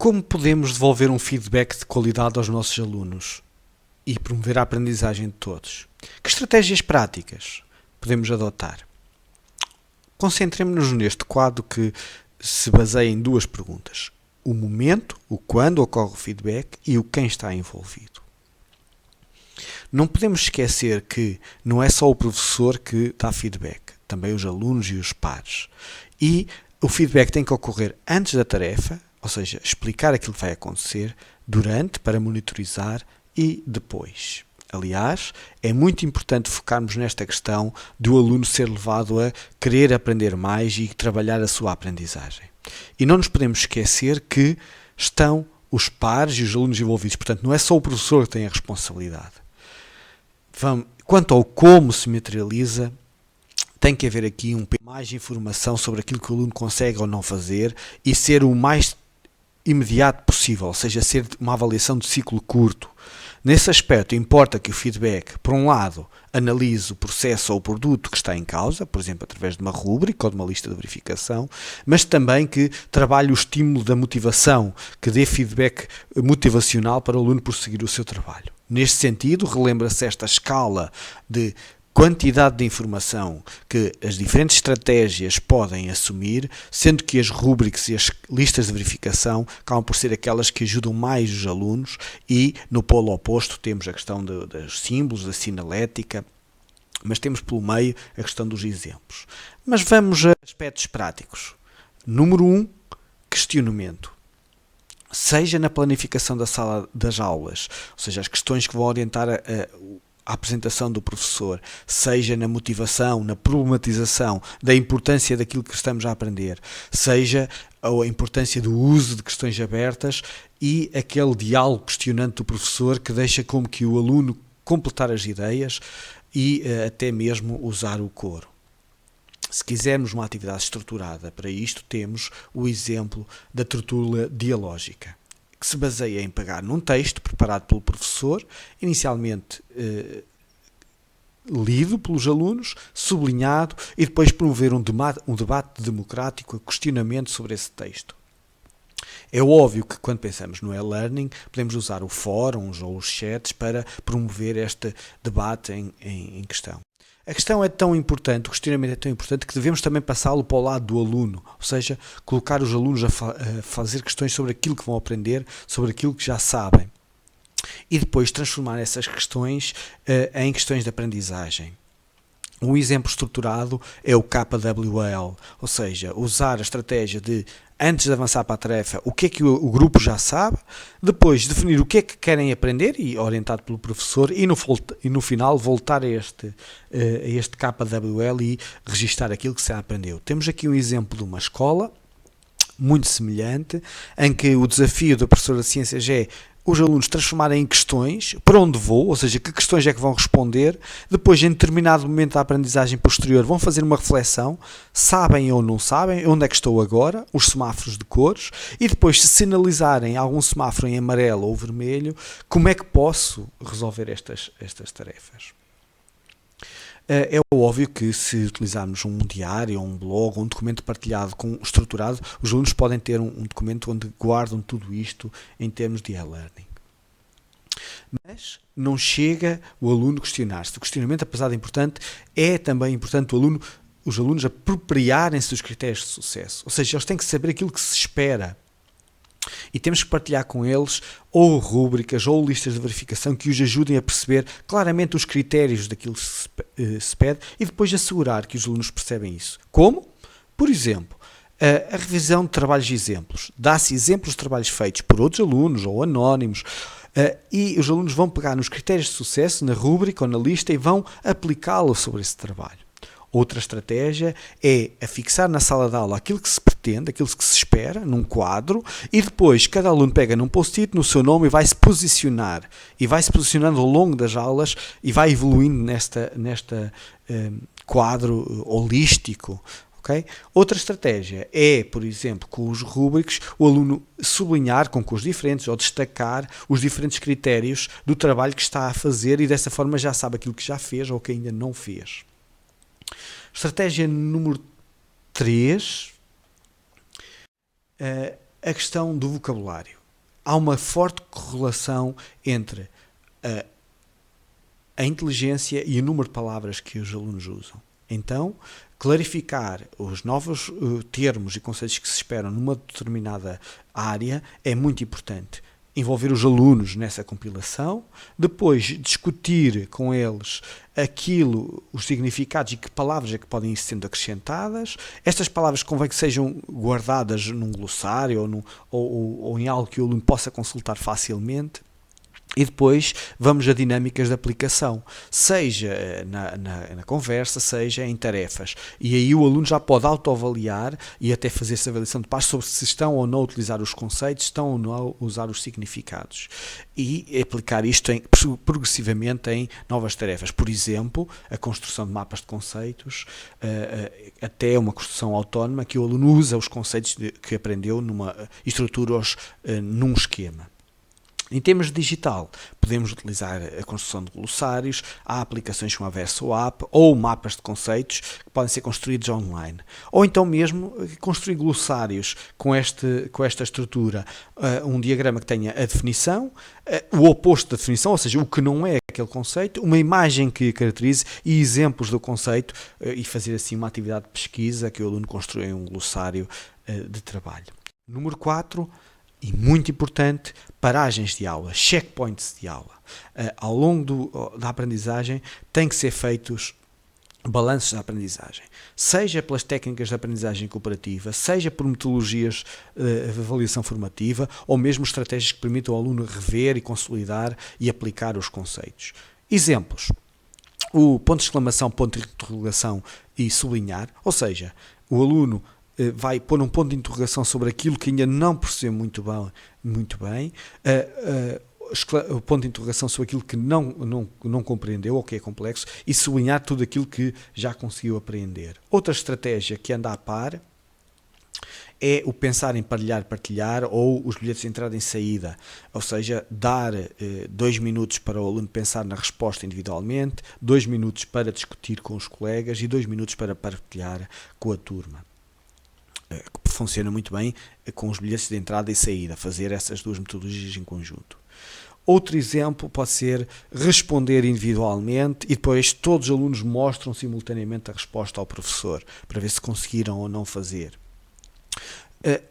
Como podemos devolver um feedback de qualidade aos nossos alunos e promover a aprendizagem de todos? Que estratégias práticas podemos adotar? Concentremos-nos neste quadro que se baseia em duas perguntas: o momento, o quando ocorre o feedback, e o quem está envolvido. Não podemos esquecer que não é só o professor que dá feedback, também os alunos e os pares. E o feedback tem que ocorrer antes da tarefa, ou seja, explicar aquilo que vai acontecer, durante, para monitorizar, e depois. Aliás, é muito importante focarmos nesta questão do aluno ser levado a querer aprender mais e trabalhar a sua aprendizagem. E não nos podemos esquecer que estão os pares e os alunos envolvidos. Portanto, não é só o professor que tem a responsabilidade. Quanto ao como se materializa, tem que haver aqui mais informação sobre aquilo que o aluno consegue ou não fazer e ser o mais imediato possível, ou seja, ser uma avaliação de ciclo curto. Nesse aspecto, importa que o feedback, por um lado, analise o processo ou o produto que está em causa, por exemplo, através de uma rúbrica ou de uma lista de verificação, mas também que trabalhe o estímulo da motivação, que dê feedback motivacional para o aluno prosseguir o seu trabalho. Neste sentido, relembra-se esta escala de quantidade de informação que as diferentes estratégias podem assumir, sendo que as rúbricas e as listas de verificação acabam por ser aquelas que ajudam mais os alunos, e no polo oposto temos a questão dos símbolos, da sinalética, mas temos pelo meio a questão dos exemplos. Mas vamos a aspectos práticos. Número 1, questionamento. Seja na planificação da sala das aulas, ou seja, as questões que vão orientar a apresentação do professor, seja na motivação, na problematização da importância daquilo que estamos a aprender, seja a importância do uso de questões abertas e aquele diálogo questionante do professor que deixa como que o aluno completar as ideias e até mesmo usar o coro. Se quisermos uma atividade estruturada para isto, temos o exemplo da tertúlia dialógica, que se baseia em pegar num texto preparado pelo professor, inicialmente lido pelos alunos, sublinhado, e depois promover um debate democrático, questionamento sobre esse texto. É óbvio que quando pensamos no e-learning, podemos usar o fóruns ou os chats para promover este debate em questão. A questão é tão importante, o questionamento é tão importante, que devemos também passá-lo para o lado do aluno, ou seja, colocar os alunos a fazer questões sobre aquilo que vão aprender, sobre aquilo que já sabem, e depois transformar essas questões em questões de aprendizagem. Um exemplo estruturado é o KWL, ou seja, usar a estratégia de, antes de avançar para a tarefa, o que é que o grupo já sabe, depois definir o que é que querem aprender, e orientado pelo professor, e no final voltar a este KWL e registar aquilo que se aprendeu. Temos aqui um exemplo de uma escola muito semelhante, em que o desafio da professora de ciências é os alunos transformarem em questões, para onde vou, ou seja, que questões é que vão responder, depois em determinado momento da aprendizagem posterior vão fazer uma reflexão, sabem ou não sabem, onde é que estou agora, os semáforos de cores, e depois se sinalizarem algum semáforo em amarelo ou vermelho, como é que posso resolver estas tarefas? É óbvio que se utilizarmos um diário, um blog, um documento partilhado estruturado, os alunos podem ter um documento onde guardam tudo isto em termos de e-learning. Mas não chega o aluno questionar-se. O questionamento, apesar de importante, é também importante os alunos apropriarem-se dos critérios de sucesso. Ou seja, eles têm que saber aquilo que se espera. E temos que partilhar com eles ou rúbricas ou listas de verificação que os ajudem a perceber claramente os critérios daquilo que se pede, e depois assegurar que os alunos percebem isso. Como? Por exemplo, a revisão de trabalhos de exemplos. Dá-se exemplos de trabalhos feitos por outros alunos ou anónimos, e os alunos vão pegar nos critérios de sucesso, na rúbrica ou na lista, e vão aplicá-lo sobre esse trabalho. Outra estratégia é afixar na sala de aula aquilo que se pretende, aquilo que se espera, num quadro, e depois cada aluno pega num post-it no seu nome e vai-se posicionar. E vai-se posicionando ao longo das aulas e vai evoluindo nesta quadro holístico. Okay? Outra estratégia é, por exemplo, com os rúbricos, o aluno sublinhar com cores diferentes ou destacar os diferentes critérios do trabalho que está a fazer, e dessa forma já sabe aquilo que já fez ou que ainda não fez. Estratégia número 3, a questão do vocabulário. há uma forte correlação entre a inteligência e o número de palavras que os alunos usam. Então, clarificar os novos termos e conceitos que se esperam numa determinada área é muito importante. Envolver os alunos nessa compilação, depois discutir com eles os significados e que palavras é que podem ir sendo acrescentadas. Estas palavras convém que sejam guardadas num glossário ou em algo que o aluno possa consultar facilmente. E depois vamos a dinâmicas de aplicação, seja na conversa, seja em tarefas. E aí o aluno já pode autoavaliar e até fazer essa avaliação de pares sobre se estão ou não a utilizar os conceitos, estão ou não a usar os significados. E aplicar isto progressivamente em novas tarefas. Por exemplo, a construção de mapas de conceitos, até uma construção autónoma que o aluno usa os conceitos que aprendeu e estrutura-os num esquema. Em termos de digital, podemos utilizar a construção de glossários, há aplicações como a VersoApp ou mapas de conceitos que podem ser construídos online. Ou então mesmo construir glossários com esta estrutura, um diagrama que tenha a definição, o oposto da definição, ou seja, o que não é aquele conceito, uma imagem que caracterize e exemplos do conceito e fazer assim uma atividade de pesquisa que o aluno construa um glossário de trabalho. Número 4. E muito importante, paragens de aula, checkpoints de aula. Ao longo da aprendizagem têm que ser feitos balanços da aprendizagem, seja pelas técnicas de aprendizagem cooperativa, seja por metodologias de avaliação formativa ou mesmo estratégias que permitam ao aluno rever e consolidar e aplicar os conceitos. Exemplos: o ponto de exclamação, ponto de interrogação e sublinhar, ou seja, o aluno vai pôr um ponto de interrogação sobre aquilo que ainda não percebeu muito bem, o ponto de interrogação sobre aquilo que não compreendeu ou que é complexo e sublinhar tudo aquilo que já conseguiu apreender. Outra estratégia que anda a par é o pensar em partilhar ou os bilhetes de entrada e saída, ou seja, dar 2 minutos para o aluno pensar na resposta individualmente, 2 minutos para discutir com os colegas e 2 minutos para partilhar com a turma. Que funciona muito bem com os bilhetes de entrada e saída, fazer essas duas metodologias em conjunto. Outro exemplo pode ser responder individualmente e depois todos os alunos mostram simultaneamente a resposta ao professor, para ver se conseguiram ou não fazer.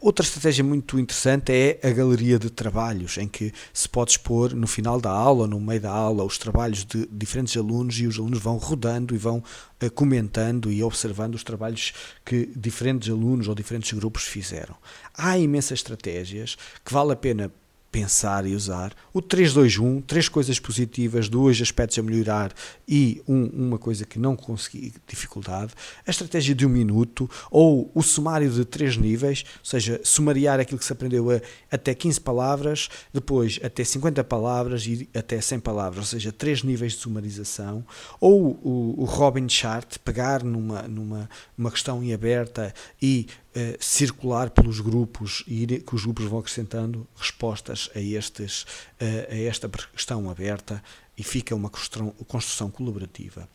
Outra estratégia muito interessante é a galeria de trabalhos, em que se pode expor no final da aula, no meio da aula, os trabalhos de diferentes alunos e os alunos vão rodando e vão comentando e observando os trabalhos que diferentes alunos ou diferentes grupos fizeram. Há imensas estratégias que vale a pena pensar e usar. O 3-2-1, 3 coisas positivas, 2 aspectos a melhorar e uma coisa que não consegui, dificuldade. A estratégia de 1 minuto ou o sumário de 3 níveis, ou seja, sumariar aquilo que se aprendeu até 15 palavras, depois até 50 palavras e até 100 palavras, ou seja, 3 níveis de sumarização. Ou o Robin Chart, pegar numa questão em aberta e circular pelos grupos e que os grupos vão acrescentando respostas a esta questão aberta e fica uma construção colaborativa.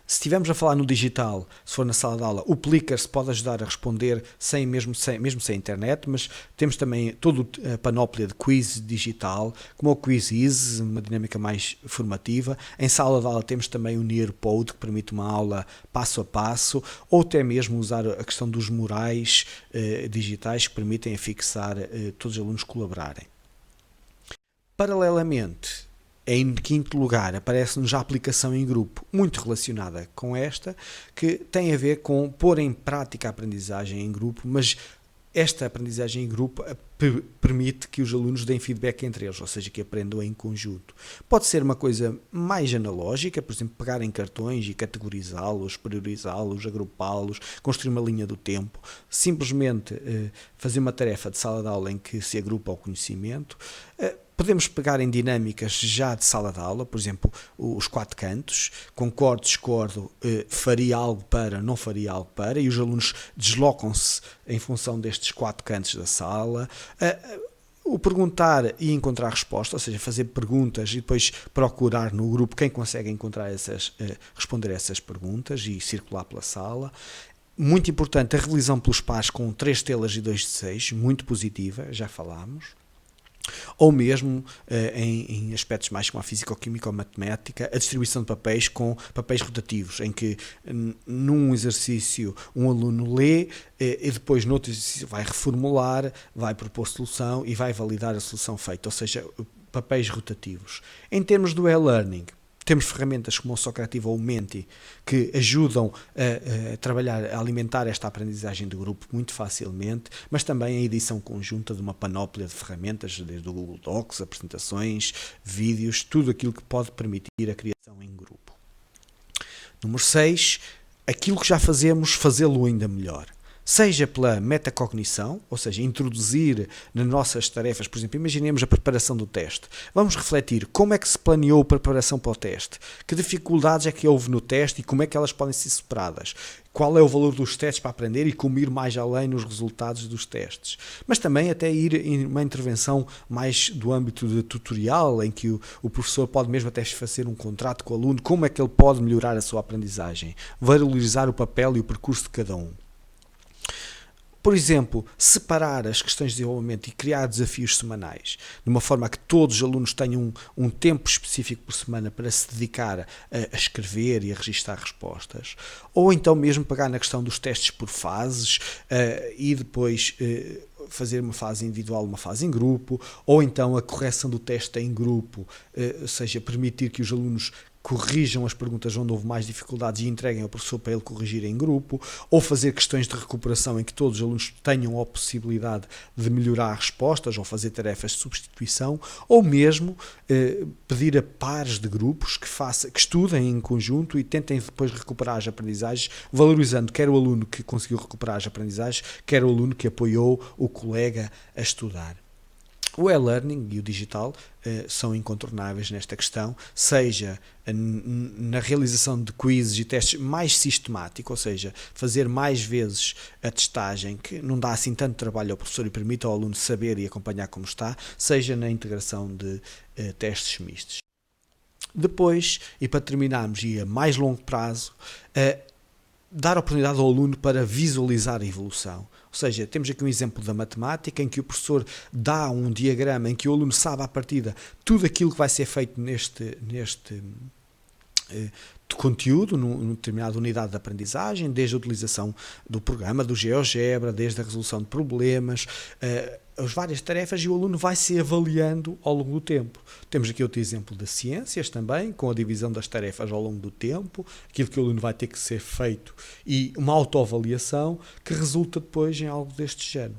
Se estivermos a falar no digital, se for na sala de aula, o Plickr pode ajudar a responder mesmo sem internet, mas temos também toda a panóplia de quiz digital, como o Quiziz, uma dinâmica mais formativa. Em sala de aula temos também o Nearpod, que permite uma aula passo a passo, ou até mesmo usar a questão dos murais digitais que permitem afixar todos os alunos colaborarem. Paralelamente, em quinto lugar, aparece-nos já a aplicação em grupo, muito relacionada com esta, que tem a ver com pôr em prática a aprendizagem em grupo, mas esta aprendizagem em grupo permite que os alunos deem feedback entre eles, ou seja, que aprendam em conjunto. Pode ser uma coisa mais analógica, por exemplo, pegar em cartões e categorizá-los, priorizá-los, agrupá-los, construir uma linha do tempo, simplesmente fazer uma tarefa de sala de aula em que se agrupa o conhecimento. Podemos pegar em dinâmicas já de sala de aula, por exemplo, os 4 cantos, concordo, discordo, faria algo para, não faria algo para, e os alunos deslocam-se em função destes 4 cantos da sala. O perguntar e encontrar resposta, ou seja, fazer perguntas e depois procurar no grupo quem consegue responder a essas perguntas e circular pela sala. Muito importante a revisão pelos pares com 3 estrelas e 2 de 6, muito positiva, já falámos. Ou mesmo em aspectos mais como a físico-química ou matemática, a distribuição de papéis com papéis rotativos, em que num exercício um aluno lê e depois no outro exercício vai reformular, vai propor solução e vai validar a solução feita, ou seja, papéis rotativos. Em termos do e-learning, temos ferramentas como o Socrative ou o Menti que ajudam a trabalhar, a alimentar esta aprendizagem de grupo muito facilmente, mas também a edição conjunta de uma panóplia de ferramentas, desde o Google Docs, apresentações, vídeos, tudo aquilo que pode permitir a criação em grupo. Número 6, aquilo que já fazemos, fazê-lo ainda melhor. Seja pela metacognição, ou seja, introduzir nas nossas tarefas, por exemplo, imaginemos a preparação do teste. Vamos refletir como é que se planeou a preparação para o teste, que dificuldades é que houve no teste e como é que elas podem ser superadas, qual é o valor dos testes para aprender e como ir mais além nos resultados dos testes. Mas também até ir em uma intervenção mais do âmbito de tutorial, em que o professor pode mesmo até fazer um contrato com o aluno, como é que ele pode melhorar a sua aprendizagem, valorizar o papel e o percurso de cada um. Por exemplo, separar as questões de desenvolvimento e criar desafios semanais, de uma forma a que todos os alunos tenham um tempo específico por semana para se dedicar a escrever e a registar respostas. Ou então mesmo pegar na questão dos testes por fases e depois fazer uma fase individual, uma fase em grupo, ou então a correção do teste em grupo, ou seja, permitir que os alunos corrijam as perguntas onde houve mais dificuldades e entreguem ao professor para ele corrigir em grupo, ou fazer questões de recuperação em que todos os alunos tenham a possibilidade de melhorar respostas ou fazer tarefas de substituição, ou mesmo pedir a pares de grupos que estudem em conjunto e tentem depois recuperar as aprendizagens, valorizando quer o aluno que conseguiu recuperar as aprendizagens, quer o aluno que apoiou o colega a estudar. O e-learning e o digital são incontornáveis nesta questão, seja na realização de quizzes e testes mais sistemático, ou seja, fazer mais vezes a testagem, que não dá assim tanto trabalho ao professor e permite ao aluno saber e acompanhar como está, seja na integração de testes mistos. Depois, e para terminarmos e a mais longo prazo, dar oportunidade ao aluno para visualizar a evolução. Ou seja, temos aqui um exemplo da matemática em que o professor dá um diagrama em que o aluno sabe à partida tudo aquilo que vai ser feito neste conteúdo, numa determinada unidade de aprendizagem, desde a utilização do programa, do GeoGebra, desde a resolução de problemas, as várias tarefas, e o aluno vai se avaliando ao longo do tempo. Temos aqui outro exemplo das ciências também, com a divisão das tarefas ao longo do tempo, aquilo que o aluno vai ter que ser feito e uma autoavaliação que resulta depois em algo deste género.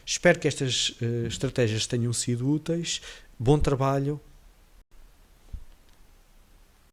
Espero que estas estratégias tenham sido úteis. Bom trabalho